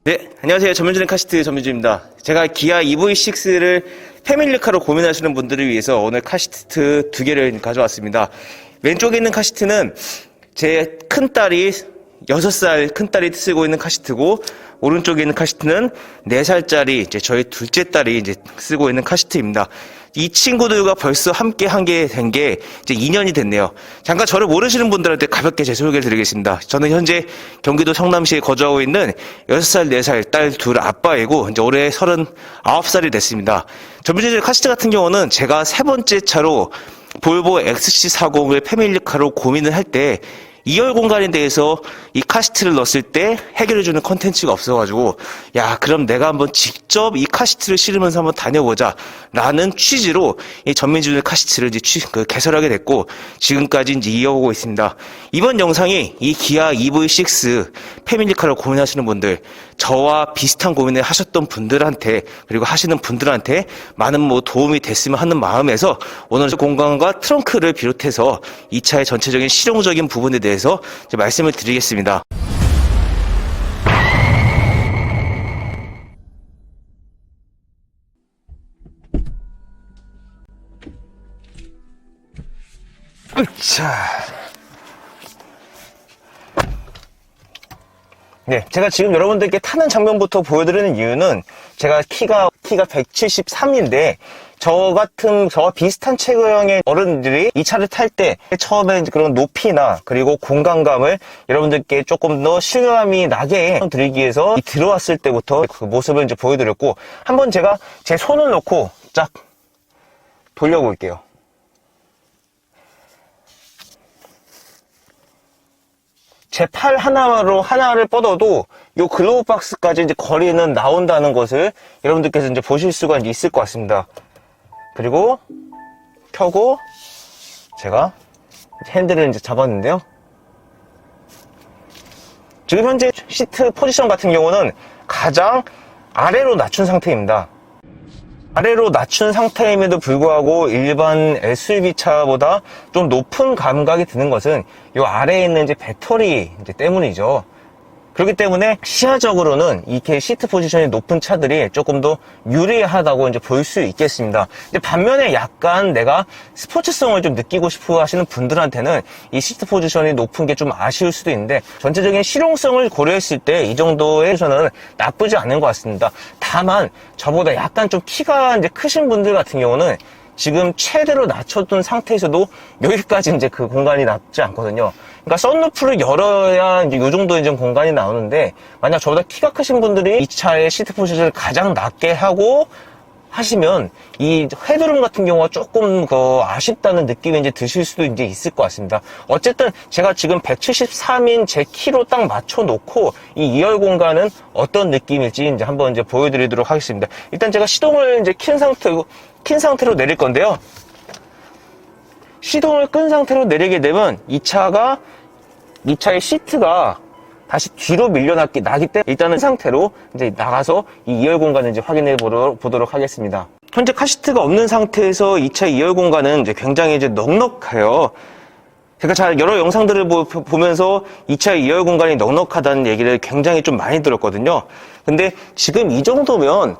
네, 안녕하세요. 전문주행 카시트 전문주입니다. 제가 기아 EV6를 패밀리카로 고민하시는 분들을 위해서 오늘 카시트 두 개를 가져왔습니다. 왼쪽에 있는 카시트는 제 큰딸이 6살 큰딸이 쓰고 있는 카시트고, 오른쪽에 있는 카시트는 4살짜리 이제 저희 둘째 딸이 이제 쓰고 있는 카시트입니다. 이 친구들과 벌써 함께 하게 된 게 이제 2년이 됐네요. 잠깐 저를 모르시는 분들한테 가볍게 제 소개를 드리겠습니다. 저는 현재 경기도 성남시에 거주하고 있는 6살, 4살 딸 둘 아빠이고, 이제 올해 39살이 됐습니다. 전문주행 카시트 같은 경우는 제가 세 번째 차로 볼보 XC40을 패밀리카로 고민을 할 때 2열 공간에 대해서 이 카시트를 넣었을 때 해결해주는 컨텐츠가 없어가지고, 야, 그럼 내가 한번 직접 이 카시트를 실으면서 한번 다녀보자 라는 취지로 이 전민준의 카시트를 이제 개설하게 됐고, 지금까지 이제 이어오고 있습니다. 이번 영상이 이 기아 EV6 패밀리카를 고민하시는 분들, 저와 비슷한 고민을 하셨던 분들한테, 그리고 하시는 분들한테 많은 도움이 됐으면 하는 마음에서 오늘 공간과 트렁크를 비롯해서 이 차의 전체적인 실용적인 부분에 대해서 이제 말씀을 드리겠습니다. 자, 네, 제가 지금 여러분들께 타는 장면부터 보여드리는 이유는, 제가 키가 173인데 저와 비슷한 체구형의 어른들이 이 차를 탈 때 처음에 그런 높이나 그리고 공간감을 여러분들께 조금 더 실감이 나게 드리기 위해서 들어왔을 때부터 그 모습을 이제 보여드렸고, 한번 제가 제 손을 놓고 쫙 돌려볼게요. 제 팔 하나를 뻗어도 요 글로브 박스까지 이제 거리는 나온다는 것을 여러분들께서 이제 보실 수가 이제 있을 것 같습니다. 그리고 켜고 제가 핸들을 이제 잡았는데요. 지금 현재 시트 포지션 같은 경우는 가장 아래로 낮춘 상태입니다. 아래로 낮춘 상태임에도 불구하고 일반 SUV 차보다 좀 높은 감각이 드는 것은 이 아래에 있는 이제 배터리 때문이죠. 그렇기 때문에 시야적으로는 이렇게 시트 포지션이 높은 차들이 조금 더 유리하다고 이제 볼 수 있겠습니다. 근데 반면에 약간 내가 스포츠성을 좀 느끼고 싶어 하시는 분들한테는 이 시트 포지션이 높은 게 좀 아쉬울 수도 있는데, 전체적인 실용성을 고려했을 때 이 정도에서는 나쁘지 않은 것 같습니다. 다만 저보다 약간 좀 키가 이제 크신 분들 같은 경우는 지금 최대로 낮춰둔 상태에서도 여기까지 이제 그 공간이 남지 않거든요. 그러니까 썬루프를 열어야 이제 요 정도 이제 공간이 나오는데, 만약 저보다 키가 크신 분들이 이 차의 시트 포지션을 가장 낮게 하고 하시면 이 헤드룸 같은 경우가 조금 아쉽다는 느낌이 이제 드실 수도 이제 있을 것 같습니다. 어쨌든 제가 지금 173인 제 키로 딱 맞춰 놓고 이 2열 공간은 어떤 느낌일지 이제 한번 이제 보여드리도록 하겠습니다. 일단 제가 시동을 이제 킨 상태로 내릴 건데요. 시동을 끈 상태로 내리게 되면 이 차의 시트가 다시 뒤로 밀려나기 때문에 일단은 그 상태로 이제 나가서 이 2열 공간을 이제 확인해 보도록 하겠습니다. 현재 카시트가 없는 상태에서 이 차 2열 공간은 이제 굉장히 이제 넉넉해요. 제가 여러 영상들을 보면서 이 차의 2열 공간이 넉넉하다는 얘기를 굉장히 좀 많이 들었거든요. 근데 지금 이 정도면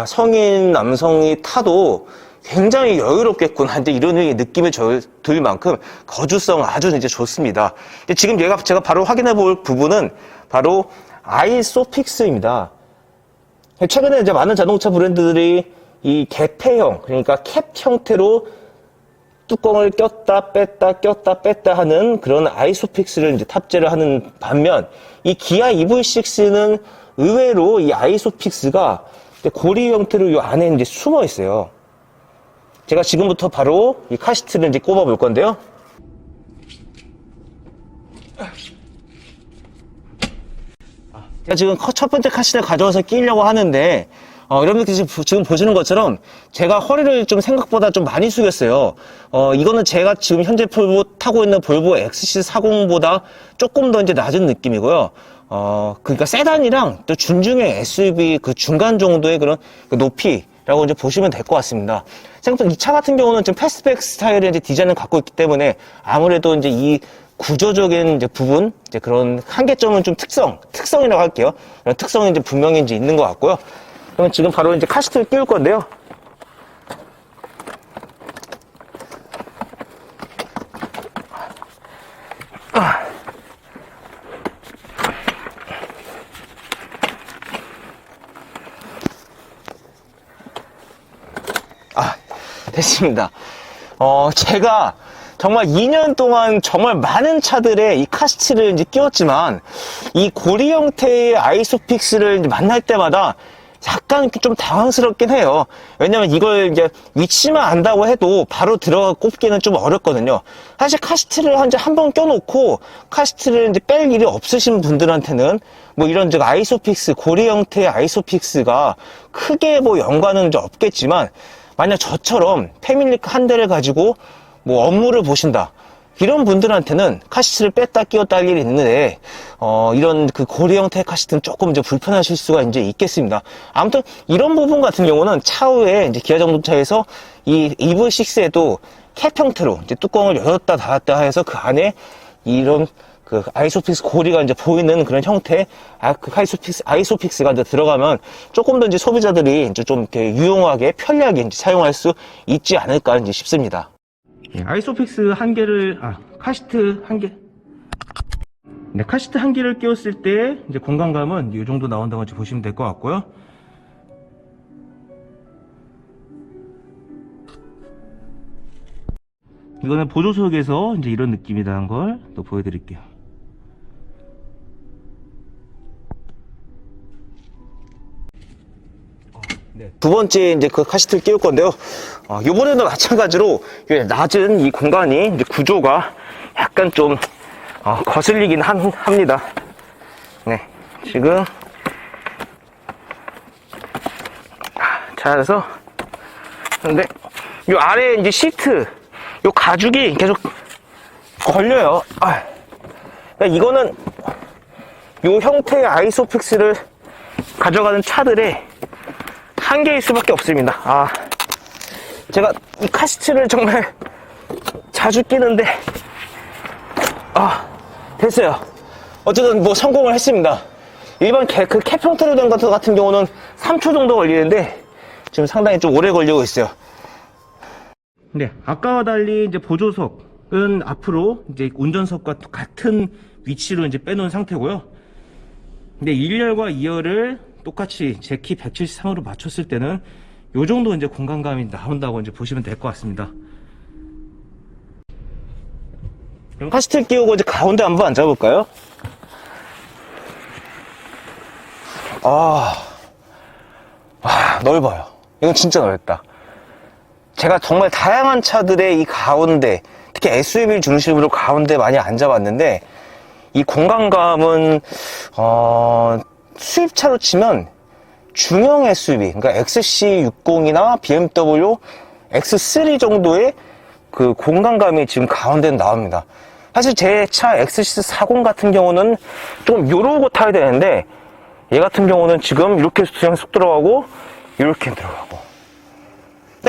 성인 남성이 타도 굉장히 여유롭겠구나 이제 이런 느낌이 들 만큼 거주성 아주 이제 좋습니다. 지금 제가 바로 확인해 볼 부분은 바로 아이소픽스입니다. 최근에 이제 많은 자동차 브랜드들이 이 개폐형, 그러니까 캡 형태로 뚜껑을 꼈다 뺐다 하는 그런 아이소픽스를 이제 탑재를 하는 반면, 이 기아 EV6는 의외로 이 아이소픽스가 고리 형태로 이 안에 이제 숨어 있어요. 제가 지금부터 바로 이 카시트를 이제 꼽아 볼 건데요. 제가 지금 첫 번째 카시트를 가져와서 끼려고 하는데, 여러분들 지금 보시는 것처럼 제가 허리를 좀 생각보다 좀 많이 숙였어요. 이거는 제가 지금 현재 타고 있는 볼보 XC40보다 조금 더 이제 낮은 느낌이고요. 그러니까 세단이랑 또 준중의 SUV 그 중간 정도의 그런 높이라고 이제 보시면 될 것 같습니다. 생각보다 이 차 같은 경우는 좀 패스트백 스타일의 이제 디자인을 갖고 있기 때문에 아무래도 이제 이 구조적인 이제 부분, 이제 그런 한계점은 좀 특성이라고 할게요. 그런 특성이 이제 분명히 이제 있는 것 같고요. 그러면 지금 바로 이제 카시트를 끼울 건데요. 됐습니다. 제가 정말 2년 동안 정말 많은 차들에 이 카시트를 이제 끼웠지만, 이 고리 형태의 아이소픽스를 이제 만날 때마다 약간 좀 당황스럽긴 해요. 왜냐면 이걸 이제 위치만 안다고 해도 바로 들어가 꼽기는 좀 어렵거든요. 사실 카시트를 한 번 껴놓고 카시트를 이제 뺄 일이 없으신 분들한테는 뭐 이런 아이소픽스, 고리 형태의 아이소픽스가 크게 뭐 연관은 이제 없겠지만, 만약 저처럼 패밀리카 한 대를 가지고 뭐 업무를 보신다, 이런 분들한테는 카시트를 뺐다 끼웠다 할 일이 있는데, 이런 그 고리 형태의 카시트는 조금 이제 불편하실 수가 이제 있겠습니다. 아무튼 이런 부분 같은 경우는 차후에 이제 기아 자동차에서 이 EV6에도 캡 형태로 이제 뚜껑을 열었다 닫았다 해서 그 안에 이런 그 아이소픽스 고리가 이제 보이는 그런 형태의 그 아이소픽스가 이제 들어가면 조금 더 이제 소비자들이 이제 좀 이렇게 유용하게 편리하게 이제 사용할 수 있지 않을까 이제 싶습니다. 아이소픽스 한 개를, 카시트 한 개. 네, 카시트 한 개를 끼웠을 때 이제 공간감은 이 정도 나온다고 이제 보시면 될 것 같고요. 이거는 보조석에서 이제 이런 느낌이라는 걸 또 보여드릴게요. 네. 두 번째 이제 그 카시트를 끼울 건데요. 이번에도 마찬가지로 낮은 이 공간이 이제 구조가 약간 좀 거슬리긴 합니다. 네, 지금 잘해서 근데 이 아래 이제 시트, 이 가죽이 계속 걸려요. 그러니까 이거는 이 형태의 아이소픽스를 가져가는 차들의 한계일 수밖에 없습니다. 제가 이 카시트를 정말 자주 끼는데, 됐어요. 어쨌든 뭐 성공을 했습니다. 일반 그 캡 형태로 된 것 같은 경우는 3초 정도 걸리는데, 지금 상당히 좀 오래 걸리고 있어요. 네, 아까와 달리 이제 보조석은 앞으로 이제 운전석과 같은 위치로 이제 빼놓은 상태고요. 근데 1열과 2열을 똑같이 제 키 173으로 맞췄을 때는 요 정도 이제 공간감이 나온다고 이제 보시면 될 것 같습니다. 그럼 카시트를 끼우고 이제 가운데 한번 앉아볼까요? 넓어요. 이건 진짜 넓다. 제가 정말 다양한 차들의 이 가운데, 특히 SUV 중심으로 가운데 많이 앉아봤는데, 이 공간감은 수입차로 치면 중형 SUV, 그러니까 XC60이나 BMW X3 정도의 그 공간감이 지금 가운데 나옵니다. 사실 제 차 XC40 같은 경우는 좀 요러고 타야 되는데, 얘 같은 경우는 지금 이렇게 그냥 쏙 들어가고 이렇게 들어가고.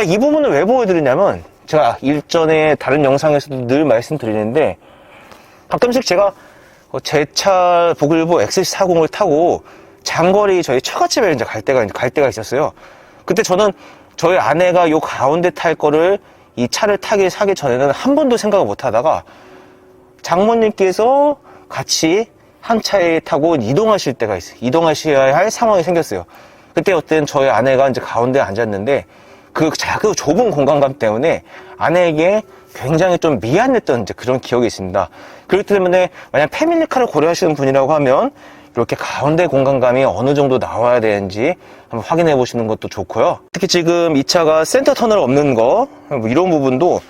이 부분을 왜 보여드리냐면, 제가 일전에 다른 영상에서도 늘 말씀드리는데, 가끔씩 제가 제 차 보글보 XC40을 타고 장거리 저희 처갓집에 이제 갈 때가 있었어요. 그때 저는 저희 아내가 요 가운데 탈 거를 이 차를 사기 전에는 한 번도 생각을 못 하다가 장모님께서 같이 한 차에 타고 이동하실 때가 있어요. 이동하셔야 할 상황이 생겼어요. 그때 어떤 저희 아내가 이제 가운데 앉았는데 그 좁은 공간감 때문에 아내에게 굉장히 좀 미안했던 이제 그런 기억이 있습니다. 그렇기 때문에 만약 패밀리카를 고려하시는 분이라고 하면 이렇게 가운데 공간감이 어느 정도 나와야 되는지 한번 확인해 보시는 것도 좋고요. 특히 지금 이 차가 센터 터널 없는 거, 뭐 이런 부분도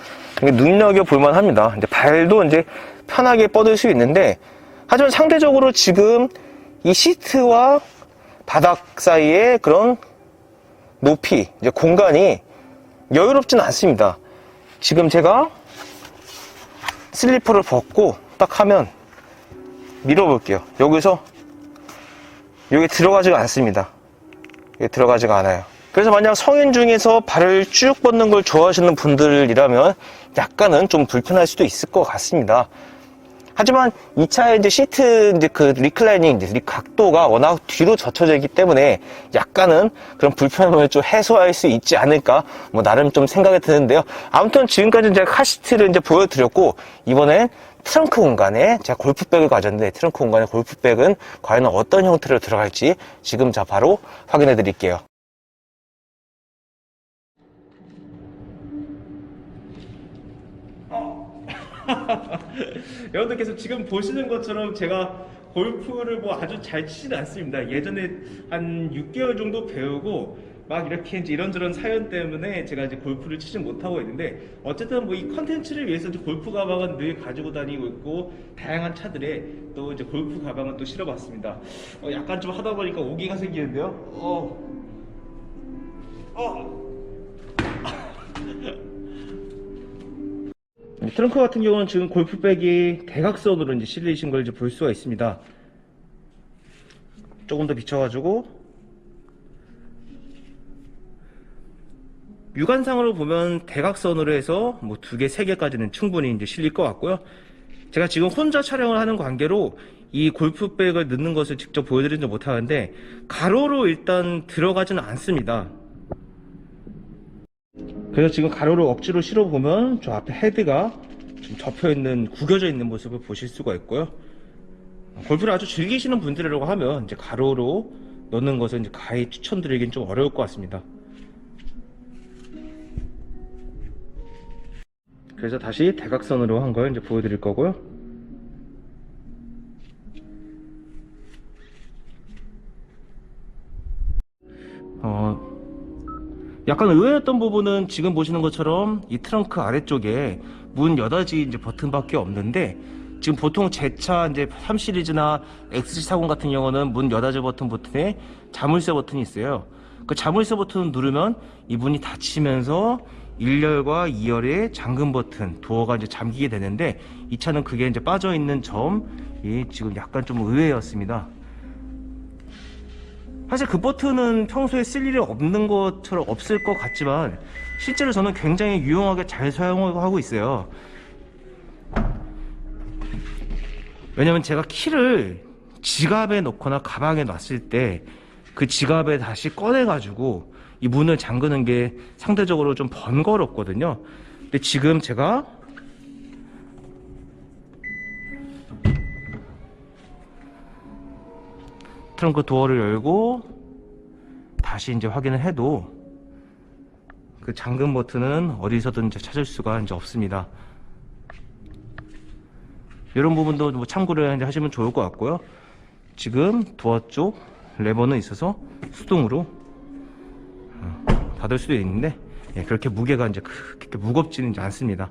눈여겨 볼만 합니다. 이제 발도 이제 편하게 뻗을 수 있는데, 하지만 상대적으로 지금 이 시트와 바닥 사이에 그런 높이, 이제 공간이 여유롭지는 않습니다. 지금 제가 슬리퍼를 벗고 딱 하면 밀어볼게요. 여기서 여기 들어가지가 않습니다. 여기 들어가지가 않아요. 그래서 만약 성인 중에서 발을 쭉 뻗는 걸 좋아하시는 분들이라면 약간은 좀 불편할 수도 있을 것 같습니다. 하지만 이 차의 이제 시트 이제 그 리클라이닝 이제 각도가 워낙 뒤로 젖혀져 있기 때문에 약간은 그런 불편함을 좀 해소할 수 있지 않을까 뭐 나름 좀 생각이 드는데요. 아무튼 지금까지 제가 카시트를 이제 보여드렸고, 이번엔 트렁크 공간에 제가 골프백을 가졌는데, 트렁크 공간에 골프백은 과연 어떤 형태로 들어갈지 지금 자 바로 확인해 드릴게요. 여러분들께서 지금 보시는 것처럼 제가 골프를 뭐 아주 잘 치지는 않습니다. 예전에 한 6개월 정도 배우고 막 이렇게 이제 이런저런 사연 때문에 제가 이제 골프를 치지 못하고 있는데, 어쨌든 뭐 이 컨텐츠를 위해서 이제 골프 가방은 늘 가지고 다니고 있고, 다양한 차들에 또 이제 골프 가방은 또 실어봤습니다. 약간 좀 하다 보니까 오기가 생기는데요. 트렁크 같은 경우는 지금 골프백이 대각선으로 이제 실리신 걸 이제 볼 수가 있습니다. 조금 더 비춰가지고, 육안상으로 보면 대각선으로 해서 뭐 2개, 3개까지는 충분히 이제 실릴 것 같고요. 제가 지금 혼자 촬영을 하는 관계로 이 골프백을 넣는 것을 직접 보여드리지 못하는데, 가로로 일단 들어가지는 않습니다. 그래서 지금 가로로 억지로 실어보면 저 앞에 헤드가 좀 접혀있는, 구겨져 있는 모습을 보실 수가 있고요. 골프를 아주 즐기시는 분들이라고 하면 이제 가로로 넣는 것을 이제 가히 추천드리긴 좀 어려울 것 같습니다. 그래서 다시 대각선으로 한 걸 이제 보여드릴 거고요. 약간 의외였던 부분은 지금 보시는 것처럼 이 트렁크 아래쪽에 문 여닫이 이제 버튼밖에 없는데, 지금 보통 제 차 이제 3 시리즈나 XC40 같은 경우는 문 여닫이 버튼에 자물쇠 버튼이 있어요. 그 자물쇠 버튼을 누르면 이 문이 닫히면서 1열과 2열의 잠금 버튼, 도어가 이제 잠기게 되는데, 이 차는 그게 이제 빠져 있는 점이 지금 약간 좀 의외였습니다. 사실 그 버튼은 평소에 쓸 일이 없는 것처럼 없을 것 같지만, 실제로 저는 굉장히 유용하게 잘 사용하고 있어요. 왜냐면 제가 키를 지갑에 넣거나 가방에 놨을 때 그 지갑에 다시 꺼내 가지고 이 문을 잠그는 게 상대적으로 좀 번거롭거든요. 근데 지금 제가 트렁크 도어를 열고 다시 이제 확인을 해도 그 잠금 버튼은 어디서든 이제 찾을 수가 이제 없습니다. 이런 부분도 뭐 참고를 이제 하시면 좋을 것 같고요. 지금 도어 쪽 레버는 있어서 수동으로 닫을 수도 있는데, 그렇게 무게가 이제 그렇게 무겁지는 않습니다.